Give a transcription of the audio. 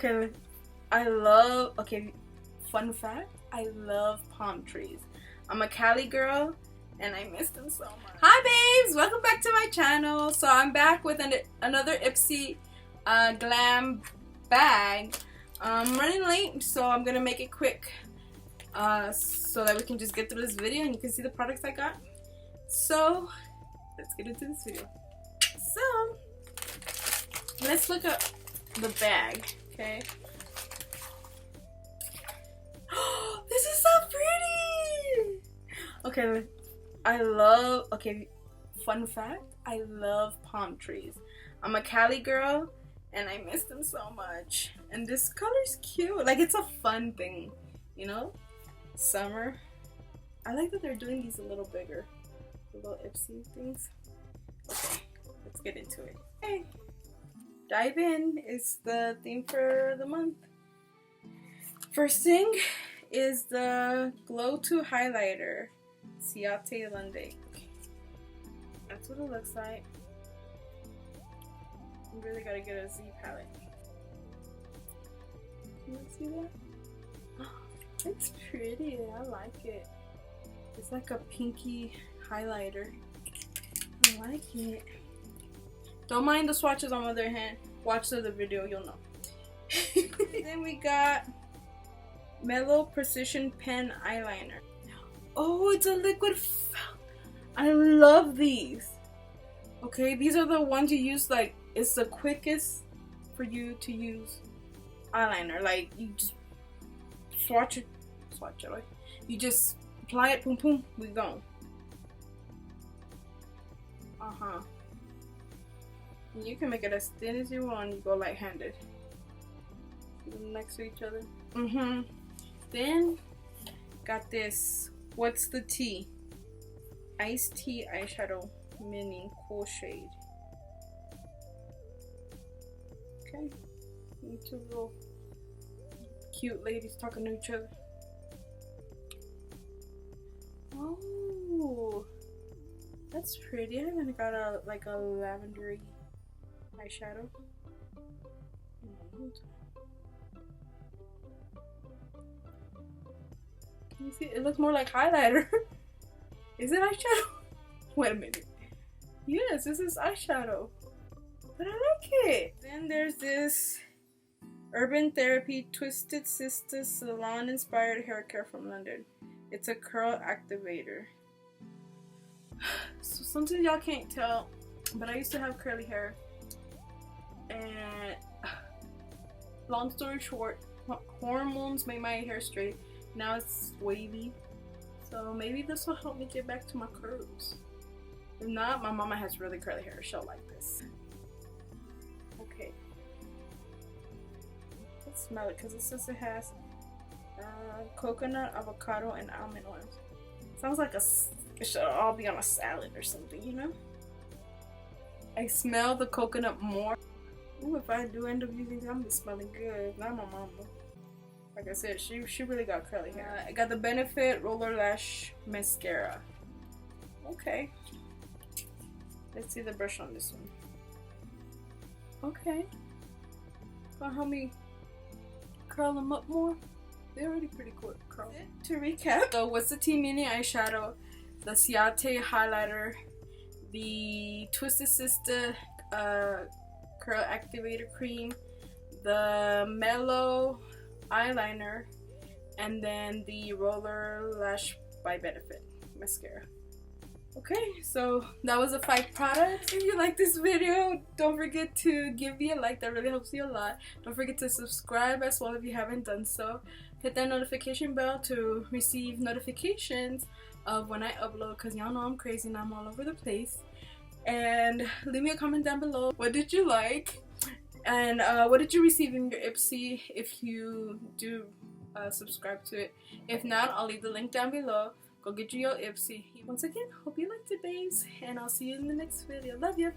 Okay, fun fact, I love palm trees. I'm a Cali girl and I miss them so much. Hi babes, welcome back to my channel. So I'm back with another Ipsy Glam bag. I'm running late, so I'm gonna make it quick so that we can just get through this video and you can see the products I got. So let's get into this video. So let's look at the bag, okay? This is so pretty! Okay, fun fact, I love palm trees. I'm a Cali girl and I miss them so much. And this color's cute. Like, it's a fun thing, you know? Summer. I like that they're doing these a little bigger. The little Ipsy things. Okay, let's get into it. Okay. Dive in is the theme for the month. First thing is the Glow 2 highlighter, Ciate Lunde. That's what it looks like. You really gotta get a Z palette. Can you see that? Oh, it's pretty. I like it. It's like a pinky highlighter. I like it. Don't mind the swatches on the other hand. Watch the video, you'll know. Then we got Mellow Precision Pen Eyeliner. Oh, it's a liquid. I love these. Okay, these are the ones you use, like, it's the quickest for you to use eyeliner. Like, you just swatch it, like, you just apply it, boom, boom, we gone. You can make it as thin as you want. You go light-handed. Next to each other. Then got this. What's the tea? Iced Tea eyeshadow mini cool shade. Okay. Two little cute ladies talking to each other. Oh, that's pretty. I haven't got a lavendery eyeshadow. Can you see? It looks more like highlighter. Is it eyeshadow? Wait a minute. Yes, this is eyeshadow. But I like it. Then there's this Urban Therapy Twisted Sister Salon Inspired Hair Care from London. It's a curl activator. So sometimes y'all can't tell, but I used to have curly hair. And long story short, hormones made my hair straight. Now it's wavy. So maybe this will help me get back to my curls. If not, my mama has really curly hair. She'll like this. Okay. Let's smell it because it says it has coconut, avocado, and almond oils. Sounds like it should all be on a salad or something, you know? I smell the coconut more. Ooh, if I do end up using it, I'm gonna be smelling good. Not my mama. Like I said, she really got curly hair. I got the Benefit Roller Lash Mascara. Okay. Let's see the brush on this one. Okay. Gonna help me curl them up more. They're already pretty cool curl. To recap, so what's the Tea Mini Eyeshadow, the Ciate Highlighter, the Twisted Sister Curl Activator Cream, the Mellow Eyeliner, and then the Roller Lash by Benefit Mascara. Okay, so that was the 5 products. If you like this video, don't forget to give me a like. That really helps me a lot. Don't forget to subscribe as well if you haven't done so. Hit that notification bell to receive notifications of when I upload, because y'all know I'm crazy and I'm all over the place. And leave me a comment down below. What did you like? And what did you receive in your Ipsy if you do subscribe to it? If not, I'll leave the link down below. Go get you your Ipsy. Once again, hope you liked it, babes. And I'll see you in the next video. Love you.